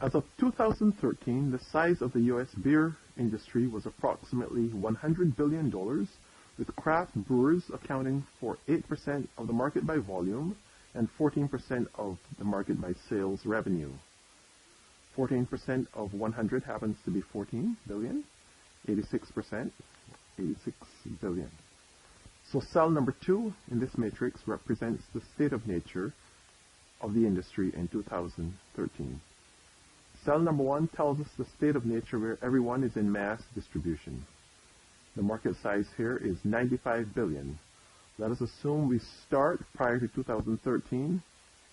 As of 2013, the size of the U.S. beer industry was approximately $100 billion, with craft brewers accounting for 8% of the market by volume and 14% of the market by sales revenue. 14% of 100 happens to be 14 billion, 86%, 86 billion. So cell number 2 in this matrix represents the state of nature of the industry in 2013. Cell number 1 tells us the state of nature where everyone is in mass distribution. The market size here is 95 billion. Let us assume we start prior to 2013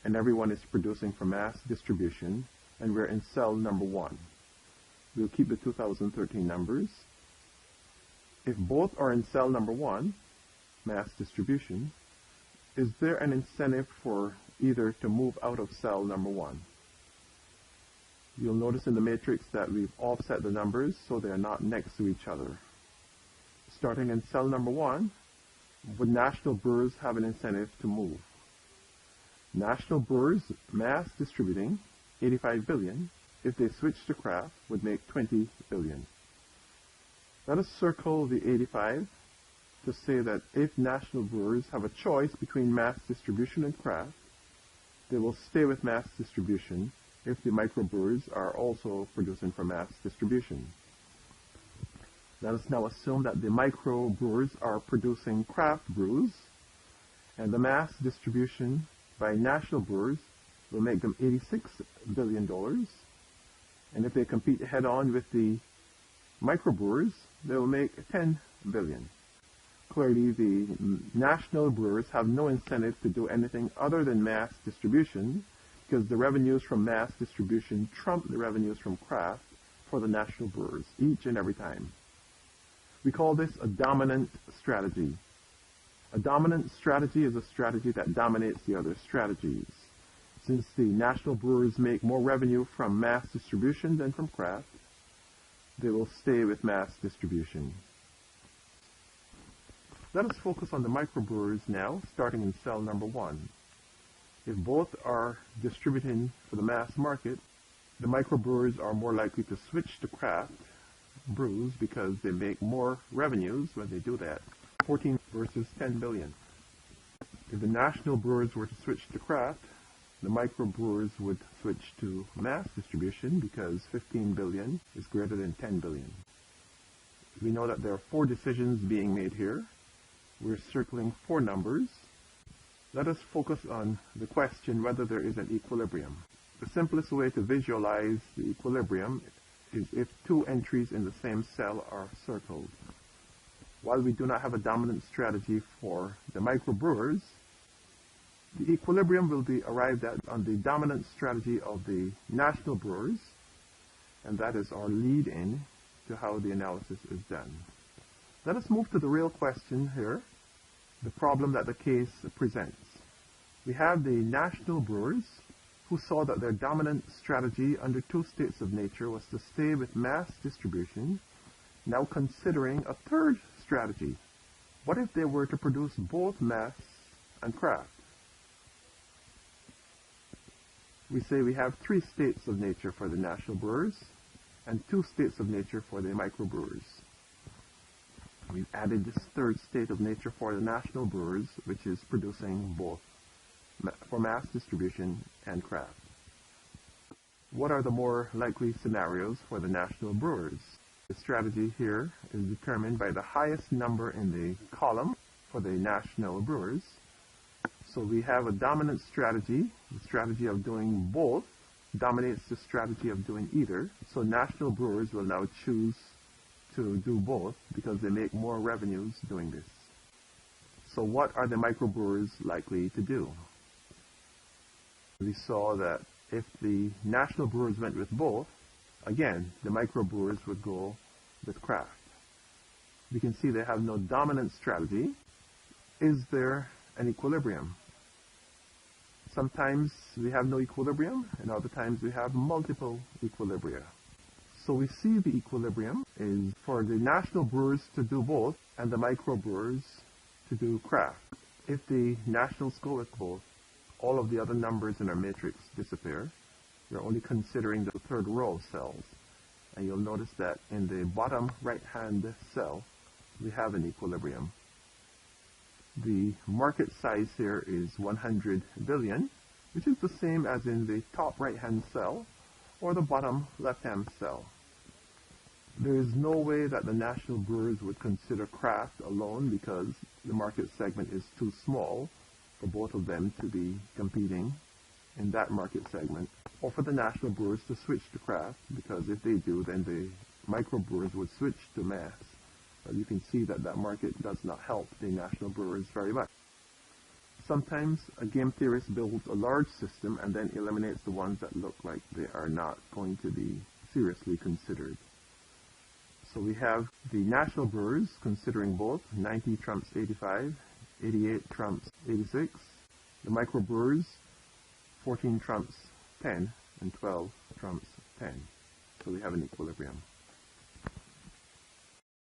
and everyone is producing for mass distribution and we're in cell number 1. We'll keep the 2013 numbers. If both are in cell number 1, mass distribution, is there an incentive for either to move out of cell number 1? You'll notice in the matrix that we've offset the numbers so they're not next to each other. Starting in cell number 1, would national brewers have an incentive to move? National brewers mass distributing 85 billion, if they switch to craft, would make 20 billion. Let us circle the 85 to say that if national brewers have a choice between mass distribution and craft, they will stay with mass distribution if the microbrewers are also producing for mass distribution. Let us now assume that the microbrewers are producing craft brews, and the mass distribution by national brewers will make them $86 billion. And if they compete head-on with the microbrewers, they will make $10 billion. Clearly, the national brewers have no incentive to do anything other than mass distribution because the revenues from mass distribution trump the revenues from craft for the national brewers each and every time. We call this a dominant strategy. A dominant strategy is a strategy that dominates the other strategies. Since the national brewers make more revenue from mass distribution than from craft, they will stay with mass distribution. Let us focus on the microbrewers now, starting in cell number 1. If both are distributing for the mass market, the microbrewers are more likely to switch to craft brews because they make more revenues when they do that. 14 versus 10 billion. If the national brewers were to switch to craft, the microbrewers would switch to mass distribution because 15 billion is greater than 10 billion. We know that there are 4 decisions being made here. We're circling 4 numbers. Let us focus on the question whether there is an equilibrium. The simplest way to visualize the equilibrium is if 2 entries in the same cell are circled. While we do not have a dominant strategy for the microbrewers, the equilibrium will be arrived at on the dominant strategy of the national brewers, and that is our lead-in to how the analysis is done. Let us move to the real question here, the problem that the case presents. We have the national brewers who saw that their dominant strategy under 2 states of nature was to stay with mass distribution, now considering a third strategy. What if they were to produce both mass and craft? We say we have 3 states of nature for the national brewers and 2 states of nature for the microbrewers. We've added this third state of nature for the national brewers, which is producing both for mass distribution and craft. What are the more likely scenarios for the national brewers? The strategy here is determined by the highest number in the column for the national brewers. So we have a dominant strategy. The strategy of doing both dominates the strategy of doing either. So national brewers will now choose to do both because they make more revenues doing this. So what are the microbrewers likely to do? We saw that if the national brewers went with both, again, the microbrewers would go with craft. We can see they have no dominant strategy. Is there an equilibrium? Sometimes we have no equilibrium, and other times we have multiple equilibria. So we see the equilibrium is for the national brewers to do both and the microbrewers to do craft. If the nationals go with both, all of the other numbers in our matrix disappear. They're only considering the third row of cells. And you'll notice that in the bottom right-hand cell, we have an equilibrium. The market size here is 100 billion, which is the same as in the top right-hand cell or the bottom left-hand cell. There is no way that the national brewers would consider craft alone because the market segment is too small for both of them to be competing in that market segment, or for the national brewers to switch to craft, because if they do, then the microbrewers would switch to mass. But you can see that that market does not help the national brewers very much. Sometimes a game theorist builds a large system and then eliminates the ones that look like they are not going to be seriously considered. So we have the national brewers considering both 90 trumps 85, 88 trumps 86. The microbrewers 14 trumps 10 and 12 trumps 10. So we have an equilibrium.